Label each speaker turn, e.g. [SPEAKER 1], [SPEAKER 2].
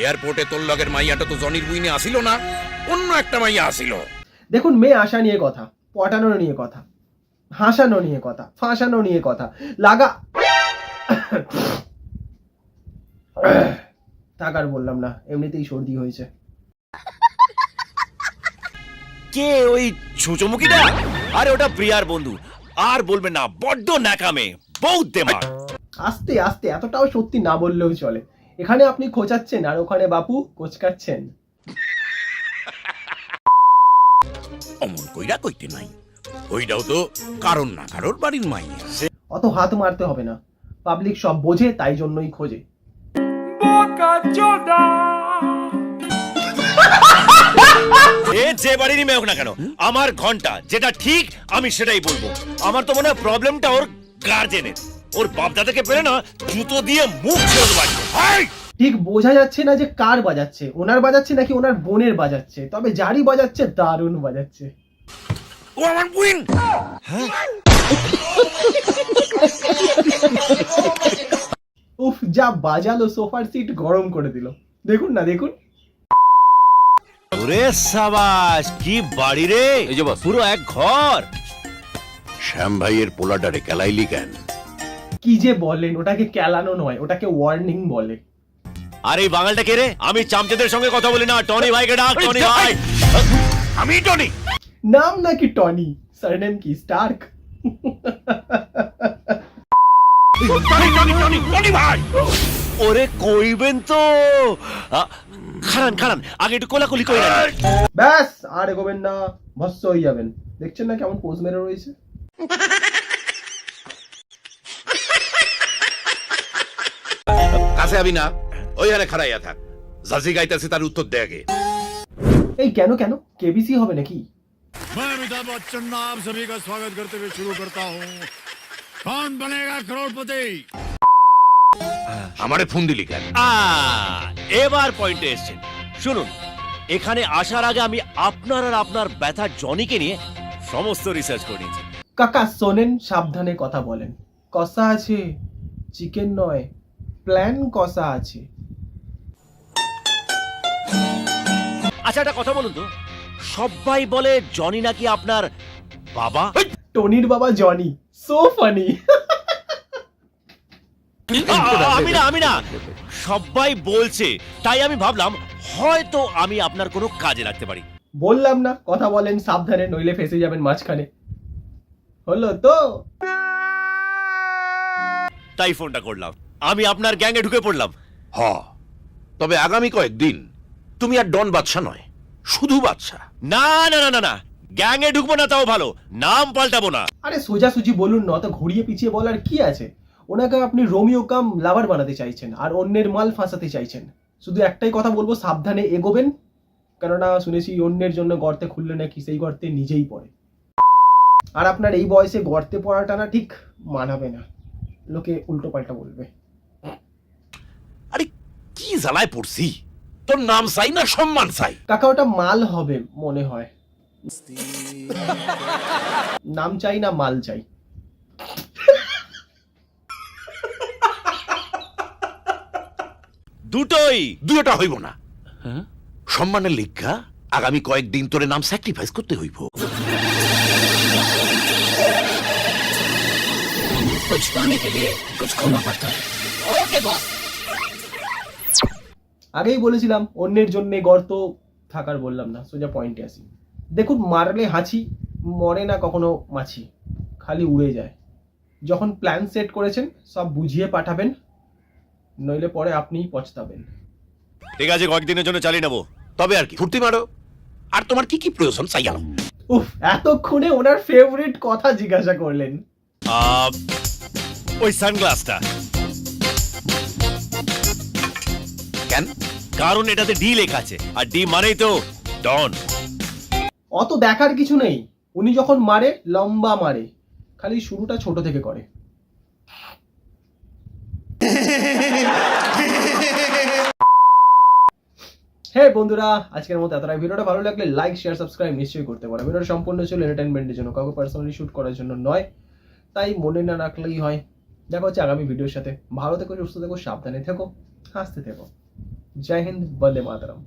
[SPEAKER 1] এয়ারপোর্টে তোর লগের মাইয়াটা তো জনির বুইনে আসিল না, অন্য একটা মাইয়া আসিল।
[SPEAKER 2] দেখুন, মেয়ে আসা নিয়ে কথা, পটানো নিয়ে কথা, হাসানো নিয়ে কথা, ফাঁসানো নিয়ে কথা, লাগা থাক আর বললাম না, এমনিতেই সর্দি হয়েছে।
[SPEAKER 3] কে ওই ছুঁচোমুখিটা? আরে ওটা প্রিয়ার বন্ধু। আর বলবেন না, বড্ড ন্যাকামে, বহুত দেমাগ।
[SPEAKER 2] আস্তে আস্তে, এতটাও সত্যি না বললেও চলে। এখানে আপনি খোঁচাচ্ছেন আর ওখানে বাপু কোচকাচ্ছেন।
[SPEAKER 1] অমন কইরা কইতে নাই, ওইটাও তো কারণ না কারোর বাড়ির মাইয়া।
[SPEAKER 2] অত হাত মারতে হবে না, পাবলিক সব বোঝে, তাই জন্যই খোঁজে।
[SPEAKER 3] এ যে বাড়িরই মেয়ে হোক না কেন, আমার ঘন্টা যেটা ঠিক আমি সেটাই বলবো। আমার তো মনে হয় প্রবলেমটা ওর গার্জেনের। ওর বাপ দাদাকে পেলে না জুতো দিয়ে মুখ ছেড়ে বাড়বে।
[SPEAKER 2] ঠিক বোঝা যাচ্ছে না যে কার বাজাচ্ছে, ওনার বাজাচ্ছে নাকি ওনার বোনের বাজাচ্ছে, তবে যারই বাজাচ্ছে দারুণ বাজাচ্ছে।
[SPEAKER 1] ও আমার বুইন।
[SPEAKER 2] উফ, যা বাজালো, সোফার সিট গরম করে দিল। দেখুন না, দেখুন।
[SPEAKER 3] ওরে সাবাস, কি বাড়ি রে! এই যে পুরো এক ঘর।
[SPEAKER 1] শ্যাম ভাইয়ের পোলাটারে কেলাইলি কেন?
[SPEAKER 2] কি যে বলেন, ওটাকে কেলানো নয়, ওটাকে ওয়ার্নিং বলে।
[SPEAKER 3] আর এই বাঙালটা কে রে? আমি চামচেদের সঙ্গে কথা বলি না, টনি ভাইকে ডাক। টনি ভাই।
[SPEAKER 1] আমি টনি।
[SPEAKER 2] নাম নাকি টনি, সারনেম কি স্টার্ক?
[SPEAKER 1] টনি ভাই।
[SPEAKER 3] ওরে কইবেন তো। খারান খারান, আগে একটু কোলাকুলি কই না।
[SPEAKER 2] ব্যাস, আর এগোবেন না, ভস্ম হয়ে যাবেন। দেখছেন না কেমন পোজ মেরে রয়েছে?
[SPEAKER 1] কাছে আবি না, ওইখানে খাড়াইয়া থাক। জাজি গাইতেছে, তার উত্তর দে আগে।
[SPEAKER 2] এই কেন কেন, কেবিসি হবে নাকি?
[SPEAKER 4] मैं अमिताभ बच्चन आप सभी का स्वागत करते हुए शुरू करता हूँ। कौन बनेगा करोड़पति?
[SPEAKER 1] আমারে ফোন দিলি কেন?
[SPEAKER 3] এবার পয়েন্টে এসেছেন। শুনুন, এখানে আসার আগে আমি আপনার আর আপনার ব্যথা জনিকে নিয়ে সমস্ত রিসার্চ করে নিয়েছি।
[SPEAKER 2] কাকা শোনেন, সাবধানে কথা বলেন। কষা আছে, চিকেন নয়, প্ল্যান কষা আছে।
[SPEAKER 3] আচ্ছা, একটা কথা বলুন তো, সবাই বলে জনি নাকি আপনার বাবা?
[SPEAKER 2] টনির বাবা জনি, সো ফানি।
[SPEAKER 3] আমি না, সবাই বলছে, তাই আমি ভাবলাম হয়তো আমি আপনার কোনো কাজে লাগতে পারি।
[SPEAKER 2] বললাম না, কথা বলেন সাবধানে, নইলে ফেসে যাবেন মাঝখানে। হলো তো?
[SPEAKER 3] তাই ফোনটা করলাম। আমি আপনার গ্যাংয়ে ঢুকে পড়লাম।
[SPEAKER 1] হ, তবে আগামী কয়েকদিন তুমি আর ডন বাদশা নয়, শুধু বাদশা।
[SPEAKER 3] না না না না না, গ্যাংয়ে ঢুকবো না তাও ভালো, নাম পাল্টাবো না।
[SPEAKER 2] আরে সোজাসুজি বলুন না, অত ঘুরিয়ে পিছিয়ে বলার কি আছে? ওনাকে আপনি রোমিও কাম লাভার বানাতে চাইছেন আর অন্যের মাল ফাঁসাতে চাইছেন। শুধু একটাই কথা বলবো, সাবধানে এগোবেন, কেননা শুনেছি অন্যের জন্য গর্তে খুললে নাকি সেই গর্তে নিজেই পড়ে। আর আপনার এই বয়সে গর্তে পড়াটা না ঠিক মানাবে না, লোকে উল্টো পাল্টা বলবে।
[SPEAKER 1] আরে কি জ্বালায় পড়ছি, তোর নাম চাই না সম্মান চাই?
[SPEAKER 2] কাকা ওটা মাল হবে মনে হয়। নাম চাই না মাল চাই।
[SPEAKER 1] দুটোটা হইব না। সম্মানের লিখা আগামী কয়েকদিন তোরে নাম স্যাক্রিফাইস করতে হইব।
[SPEAKER 2] আগেই বলেছিলাম অন্যের জন্য গর্ত থাকার, বললাম না, সোজা পয়েন্টে আসি। দেখুন, মারলে হাঁচি, মরে না কখনো মাছি, খালি উড়ে যায়। যখন প্ল্যান সেট করেছেন সব বুঝিয়ে পাঠাবেন, নইলে পরে আপনিই পছতাবেন।
[SPEAKER 3] ঠিক আছে, কয়েকদিনের জন্য চালিয়ে নেবো।
[SPEAKER 1] তবে আর কি, ফুর্তি মারো। আর তোমার কি কি প্রয়োজন চাই আনো।
[SPEAKER 2] উফ, এতক্ষণে ওনার ফেভারিট কথা জিজ্ঞাসা করলেন।
[SPEAKER 3] ওই সানগ্লাসটা
[SPEAKER 1] কেন?
[SPEAKER 3] কারণ এটাতে ডি লেখা আছে, আর ডি মানেই তো ডন।
[SPEAKER 2] অত দেখার কিছু নেই, উনি যখন মারে লম্বা মারে, খালি শুরুটা ছোট থেকে করে। হ্যাঁ বন্ধুরা, আজকের মতো এতটাই। ভিডিওটা ভালো লাগলে লাইক, শেয়ার, সাবস্ক্রাইব নিশ্চয়ই করতে পারো। ভিডিওটা সম্পূর্ণ ছিল এন্টারটেইনমেন্টের জন্য, কাউকে পার্সোনালি শুট করার জন্য নয়, তাই মনে না রাখলেই হয়। দেখা হচ্ছে আগামী ভিডিওর সাথে। ভালো থেকো, সুস্থ থেকো, সাবধানে থেকো, হাসতে থেকো। জয় হিন্দ, বন্দে মাতরম।